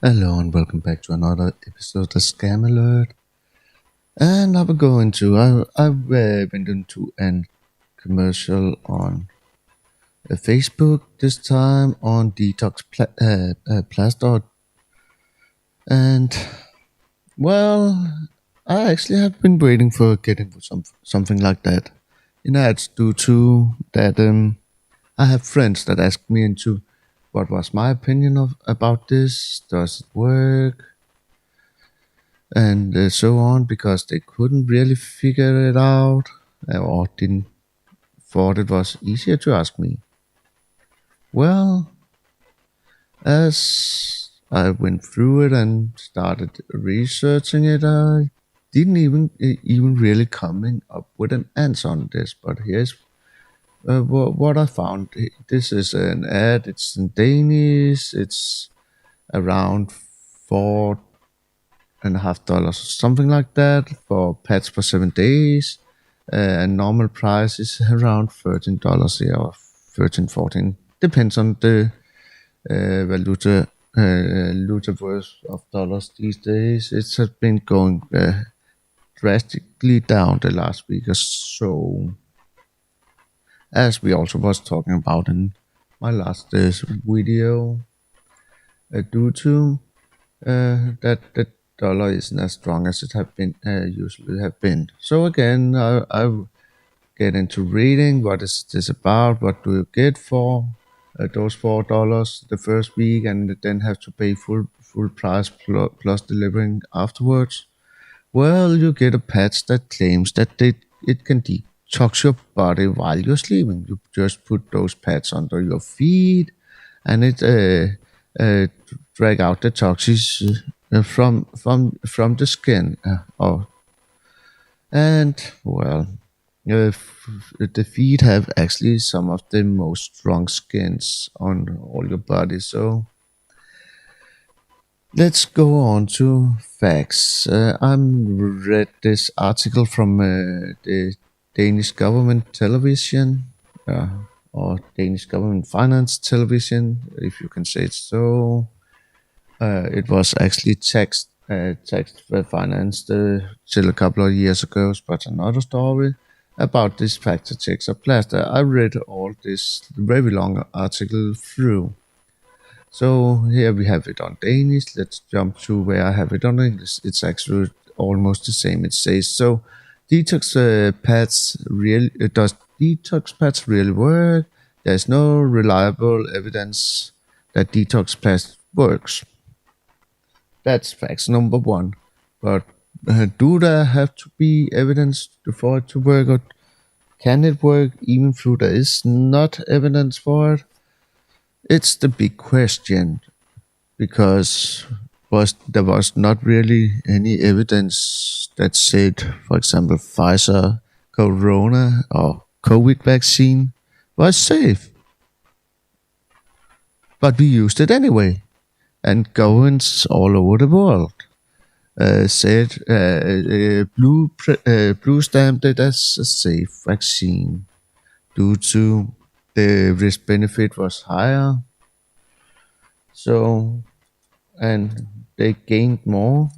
Hello and welcome back to another episode of Scam Alert. And I'm going to I've been into an commercial on Facebook this time on Detox Plaster, and well, I actually have been waiting for getting for something like that. It's due to that I have friends that ask me into what was my opinion of about this. Does it work? And so on because they couldn't really figure it out or didn't thought it was easier to ask me. Well, as I went through it and started researching it, I didn't even really coming up with an answer on this. But here's what I found. This is an ad. It's in Danish. It's around $4.50, something like that, for pets for 7 days. And normal price is around $13 here, or 13, 14. Depends on the valuta worth of dollars these days. It has been going drastically down the last week or so, as we also was talking about in my last video, due to that the dollar isn't as strong as it have been usually have been. So again, I get into reading. What is this about? What do you get for those $4 the first week, and then have to pay full price plus delivering afterwards? Well, you get a patch that claims that it can detox your body while you're sleeping. You just put those pads under your feet, and it drag out the toxins from the skin. And well, the feet have actually some of the most strong skins on all your body. So let's go on to facts. I read this article from the Danish government television, uh, or Danish government finance television, if you can say it so. It was actually tax financed till a couple of years ago, but another story about this factor checks of plaster. I read all this very long article through. So here we have it on Danish. Let's jump to where I have it on English. It's actually almost the same. It says so. Detox pads really does detox pads really work? There's no reliable evidence that detox pads works. That's facts number one. But do there have to be evidence for it to work, or can it work even though there is not evidence for it? It's the big question, because there was not really any evidence that said, for example, Pfizer, Corona, or COVID vaccine was safe. But we used it anyway, and governments all over the world said blue stamped it as a safe vaccine due to the risk benefit was higher. So, and they gained more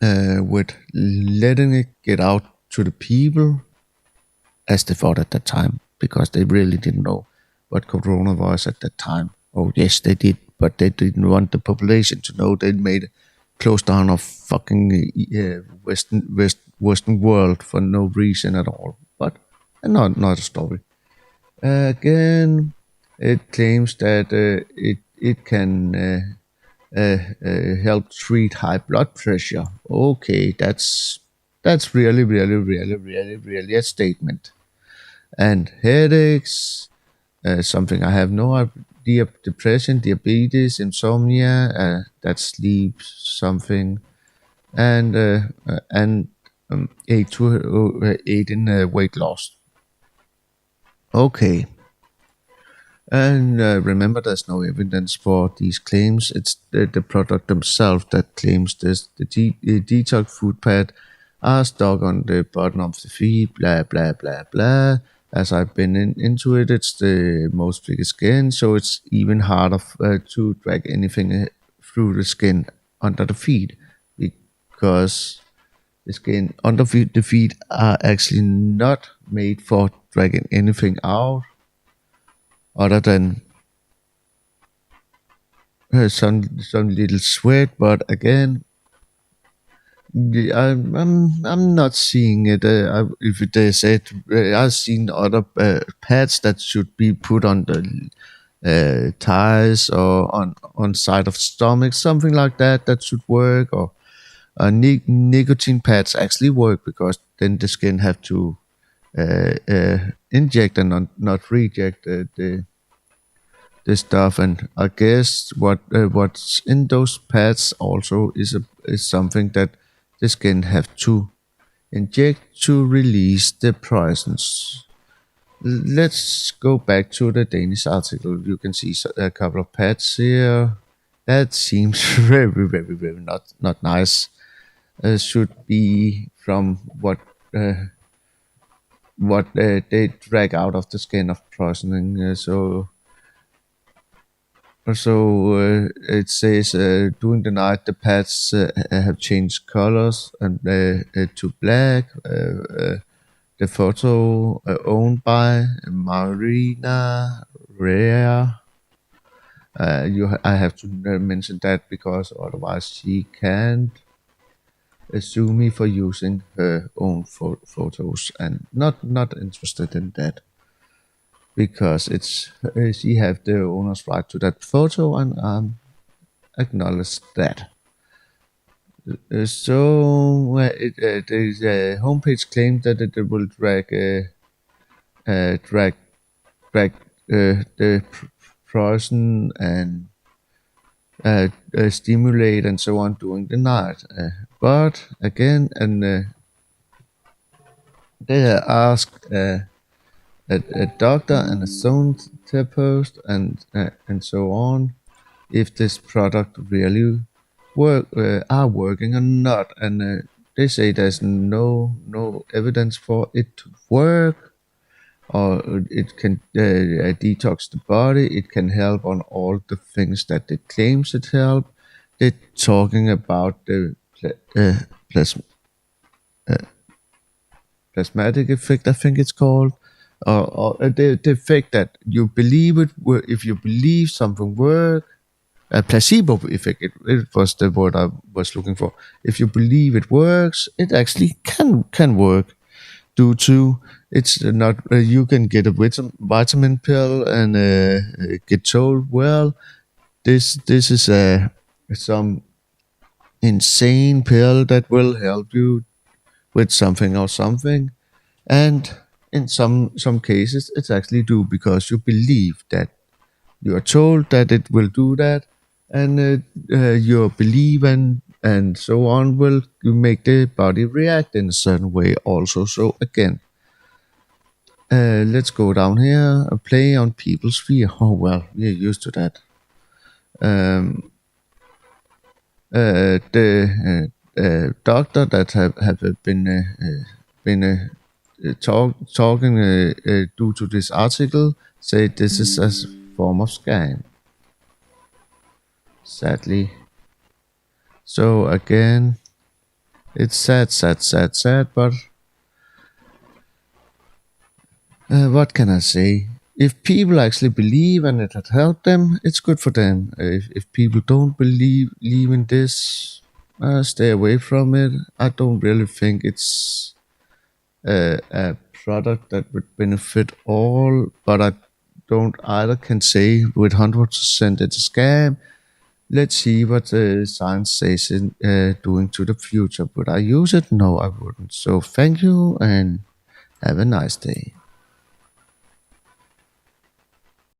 with letting it get out to the people, as they thought at that time, because they really didn't know what corona was at that time. Oh yes, they did, but they didn't want the population to know. They made close down of fucking Western world for no reason at all. But not a story. Again, it claims that it can help treat high blood pressure. Okay, that's really a statement. And headaches, something I have no idea. Depression, diabetes, insomnia, that sleep something, and aid in weight loss. Okay, and remember, there's no evidence for these claims. It's the product themselves that claims this. The detox food pad are stuck on the bottom of the feet, blah, blah, blah, blah. As I've been into it, it's the most biggest skin, so it's even harder to drag anything through the skin under the feet, because the skin under the feet are actually not made for dragging anything out other than some little sweat. But again, I'm not seeing it. If they said I've seen other pads that should be put on the thighs or on side of stomach, something like that. That should work. Or nicotine pads actually work, because then the skin have to inject and not reject the stuff. And I guess what's in those pads also is something that the skin have to inject to release the poisons. Let's go back to the Danish article. You can see a couple of pads here. That seems very not nice. Should be from what they drag out of the skin of poisoning. So it says during the night the pads have changed colors and to black. The photo owned by Marina Rea. I have to mention that, because otherwise she can't sue me for using her own photos, and not interested in that, because it's she have the owner's right to that photo, and acknowledge that. The homepage claimed that it will drag the person and stimulate and so on during the night. But again, and they asked a doctor and a zone therapist and so on if this product really are working or not. And they say there's no evidence for it to work, or it can detox the body. It can help on all the things that it claims it help. They're talking about the plasmatic effect, I think it's called, or the effect that you believe if you believe something works. A placebo effect, it was the word I was looking for. If you believe it works, it actually can work. Due to it's not you can get a vitamin pill and get told, well, this is some insane pill that will help you with something or something. And in some cases it's actually do, because you believe that you are told that it will do that, and your belief and so on will make the body react in a certain way also. So again, let's go down here and play on people's fear. Oh well, we're used to that. The doctor that have been talking due to this article say this is a form of scam. Sadly. So again, it's sad, but what can I say? If people actually believe and it had helped them, it's good for them. If people don't believe in this, stay away from it. I don't really think it's a product that would benefit all, but I don't either can say with 100% it's a scam. Let's see what the science says in doing to the future. Would I use it? No, I wouldn't. So thank you and have a nice day.